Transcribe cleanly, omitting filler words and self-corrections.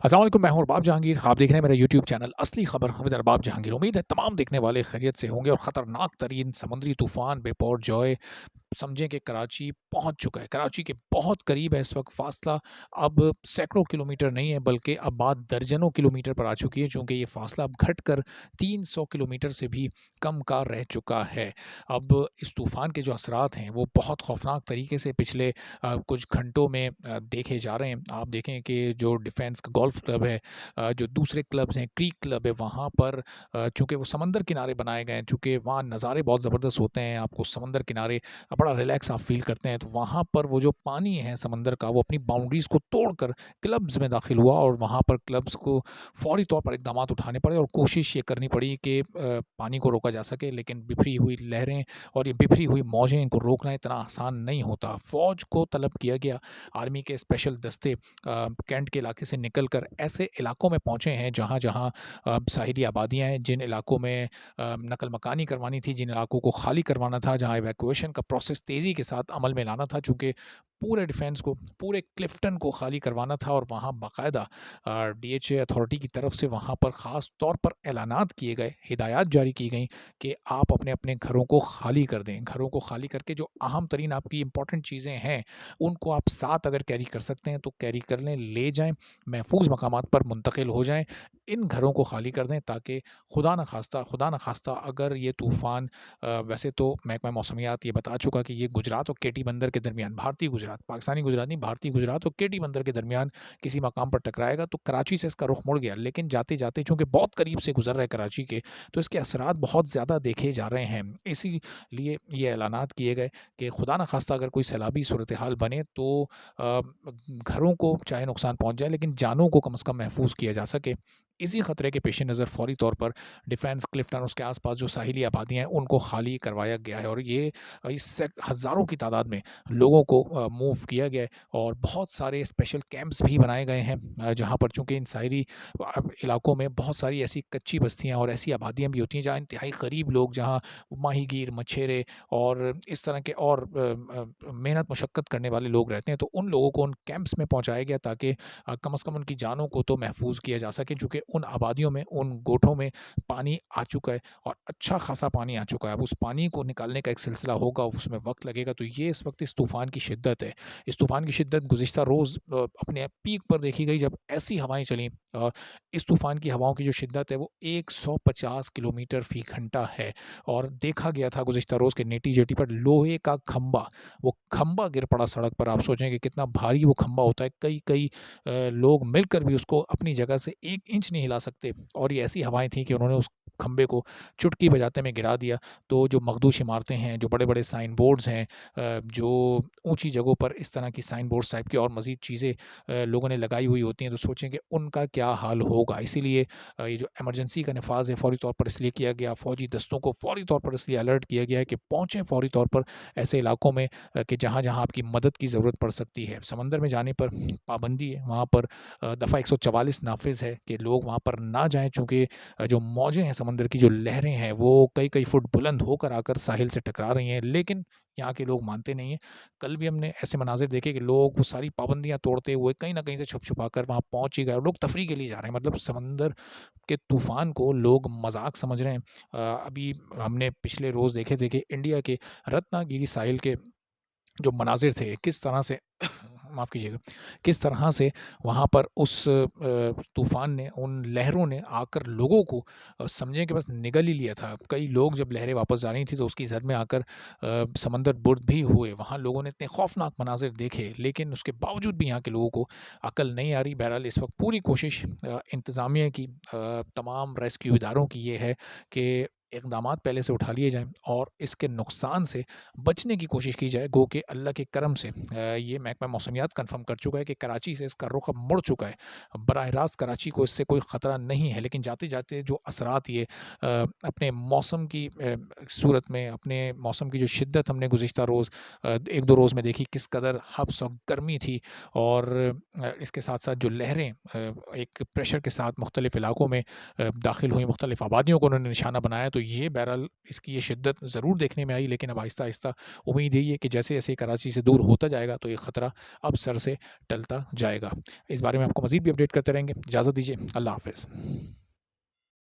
अस्सलाम वालेकुम, मैं हूँ अरबाब जहांगीर। आप देख रहे हैं मेरा यूट्यूब चैनल असली खबर विद अरबाब जहांगीर। उम्मीद है तमाम देखने वाले खैरियत से होंगे और ख़तरनाक तरीन समुद्री तूफ़ान बिपरजॉय समझें कि कराची पहुंच चुका है। कराची के बहुत करीब है इस वक्त। फासला अब सैकड़ों किलोमीटर नहीं है, बल्कि अब बात दर्जनों किलोमीटर पर आ चुकी है, चूँकि ये फासला अब घटकर 300 किलोमीटर से भी कम का रह चुका है। अब इस तूफ़ान के जो असरात हैं वो बहुत खौफनाक तरीके से पिछले कुछ घंटों में देखे जा रहे हैं। आप देखें कि जो डिफेंस का गोल्फ क्लब है, जो दूसरे क्लब्स हैं, क्रीक क्लब है, वहाँ पर चूँकि वो समंदर किनारे बनाए गए हैं, चूँकि वहाँ नज़ारे बहुत ज़बरदस्त होते हैं, आपको समंदर किनारे बड़ा रिलैक्स आप फ़ील करते हैं, तो वहाँ पर वो जो पानी है समंदर का, वो अपनी बाउंड्रीज़ को तोड़कर क्लब्स में दाखिल हुआ और वहाँ पर क्लब्स को फ़ौरी तौर पर इक़दामात उठाने पड़े और कोशिश ये करनी पड़ी कि पानी को रोका जा सके। लेकिन बिखरी हुई लहरें और ये बिखरी हुई मौजें, इनको रोकना इतना आसान नहीं होता। फ़ौज को तलब किया गया, आर्मी के स्पेशल दस्ते कैंट के इलाके से निकलकर ऐसे इलाकों में पहुँचे हैं जहाँ-जहाँ साहिली आबादियाँ हैं, जिन इलाकों में नकल मकानी करवानी थी, जिन इलाकों को खाली करवाना था, जहाँ इवैक्यूएशन का प्रोसेस तेज़ी के साथ अमल में लाना था, चूँकि पूरे डिफेंस को, पूरे क्लिफ्टन को खाली करवाना था और वहाँ बाकायदा डीएचए अथॉरिटी की तरफ से वहाँ पर ख़ास तौर पर ऐलानात किए गए, हिदायत जारी की गई कि आप अपने-अपने घरों को खाली कर दें। घरों को खाली करके जो अहम तरीन आपकी इम्पोर्टेंट चीज़ें हैं, उनको आप साथ अगर कैरी कर सकते हैं तो कैरी कर लें, ले जाएँ, महफूज़ मकामात पर मुंतकिल हो जाएँ। इन घरों को खाली कर दें ताकि खुदा न ख़ास्ता अगर ये तूफ़ान वैसे तो महकमा मौसमियात ये बता चुका कि ये गुजरात और केटी बंदर के दरमियान, भारतीय गुजरात, पाकिस्तानी गुजरात नहीं, भारतीय गुजरात और केटी बंदर के दरमियान किसी मकाम पर टकराएगा, तो कराची से इसका रुख मुड़ गया। लेकिन जाते-जाते चूँकि बहुत करीब से गुज़र रहा है कराची के, तो इसके असरात बहुत ज़्यादा देखे जा रहे हैं। इसीलिए ये ऐलानात किए गए कि खुदा न ख़ास्ता अगर कोई सैलाबी सूरत हाल बने तो घरों को चाहे नुकसान पहुँच जाए, लेकिन जानों को कम से कम महफूज़ किया जा सके। इसी खतरे के पेश नज़र फ़ौरी तौर पर डिफेंस क्लिफ्टन और उसके आस-पास जो साहिली आबादियाँ हैं, उनको खाली करवाया गया है और ये इससे हज़ारों की तादाद में लोगों को मूव किया गया है और बहुत सारे स्पेशल कैंप्स भी बनाए गए हैं, जहाँ पर चूँकि इन साहिली इलाकों में बहुत सारी ऐसी कच्ची बस्तियाँ और ऐसी आबादियाँ भी होती हैं, जहाँ इंतहाई गरीब लोग, जहाँ माहीगीर, मछेरे और इस तरह के और मेहनत मशक्कत करने वाले लोग रहते हैं। तो उन लोगों को उन कैंप्स में पहुँचाया गया ताकि कम से कम उनकी जानों को तो महफूज़ किया जा सके, चूँकि उन आबादियों में, उन गोठों में पानी आ चुका है और अच्छा खासा पानी आ चुका है। अब उस पानी को निकालने का एक सिलसिला होगा, उसमें वक़्त लगेगा। तो ये इस वक़्त इस तूफ़ान की शिद्दत है। इस तूफ़ान की शिद्दत गुज़िश्ता रोज़ अपने पीक पर देखी गई जब ऐसी हवाएँ चलीं। इस तूफ़ान की हवाओं की जो शिद्दत है वो 150 किलोमीटर फ़ी घंटा है और देखा गया था गुज़िश्ता रोज़ के नेटी-जेटी पर लोहे का खंभा, वो खंभा गिर पड़ा सड़क पर। आप सोचें कि कितना भारी वो खंभा होता है। कई-कई लोग मिलकर भी उसको अपनी जगह से 1 इंच नहीं हिला सकते और ये ऐसी हवाएँ थीं कि उन्होंने उस खंभे को चुटकी बजाते में गिरा दिया। तो जो मखदूश इमारतें हैं, जो बड़े-बड़े साइन बोर्ड्स हैं, जो ऊँची जगहों पर इस तरह की साइन बोर्ड्स टाइप की और मज़ीद चीज़ें लोगों ने लगाई हुई होती हैं, तो सोचें कि उनका क्या हाल होगा। इसीलिए ये जो इमरजेंसी का नफ़ाज़ है फ़ौरी तौर पर इसलिए किया गया, फ़ौजी दस्तों को फ़ौरी तौर पर इसलिए अलर्ट किया गया है कि पहुँचें फ़ौरी तौर पर ऐसे इलाकों में कि जहाँ-जहाँ आपकी मदद की ज़रूरत पड़ सकती है। समंदर में जाने पर पाबंदी है, वहाँ पर दफ़ा 144 नाफ़िज़ है कि लोग वहाँ पर ना जाएँ, चूँकि जो मौजें हैं समंदर की, जो लहरें हैं, वो कई-कई फुट बुलंद होकर आकर साहिल से टकरा रही हैं। लेकिन यहाँ के लोग मानते नहीं हैं। कल भी हमने ऐसे मनाज़िर देखे कि लोग वो सारी पाबंदियाँ तोड़ते हुए कहीं न कहीं से छुप-छुपा कर वहाँ पहुँच ही गए और लोग तफ़रीह के लिए जा रहे हैं। मतलब समंदर के तूफ़ान को लोग मज़ाक समझ रहे हैं। अभी हमने पिछले रोज़ देखे थे कि इंडिया के रत्नागिरी साहिल के जो मनाज़िर थे, किस तरह से माफ़ कीजिएगा, किस तरह से वहाँ पर उस तूफ़ान ने, उन लहरों ने आकर लोगों को समझें कि बस निगल ही लिया था। कई लोग जब लहरें वापस जा रही थी तो उसकी ज़द में आकर समंदर बुर्द भी हुए। वहाँ लोगों ने इतने खौफ़नाक मनाज़िर देखे, लेकिन उसके बावजूद भी यहाँ के लोगों को अकल नहीं आ रही। बहरहाल इस वक़्त पूरी कोशिश इंतज़ामिया की, तमाम रेस्क्यू इदारों की ये है कि इक़दामात पहले से उठा लिए जाएँ और इसके नुकसान से बचने की कोशिश की जाए। गो कि अल्लाह के करम से ये महकमा मौसमियात कन्फर्म कर चुका है कि कराची से इसका रुख अब मुड़ चुका है। बराह रास्त कराची को इससे कोई ख़तरा नहीं है, लेकिन जाते-जाते जो असरात ये अपने मौसम की सूरत में, अपने मौसम की जो शिद्दत हमने गुज़िश्ता रोज़ 1-2 रोज़ में देखी, किस कदर हब्स और गर्मी थी और इसके साथ-साथ जो लहरें एक प्रेशर के साथ मुख्तलिफ़ इलाकों में दाखिल हुई, मुख्तलिफ़ आबादियों को उन्होंने निशाना बनाया, तो तो ये बहरहाल इसकी ये शिद्दत ज़रूर देखने में आई, लेकिन अब आहिस्ता-आहिस्ता उम्मीद यही है कि जैसे-जैसे कराची से दूर होता जाएगा तो ये ख़तरा अब सर से टलता जाएगा। इस बारे में आपको मज़ीद भी अपडेट करते रहेंगे। इजाज़त दीजिए। अल्लाह हाफ़िज़।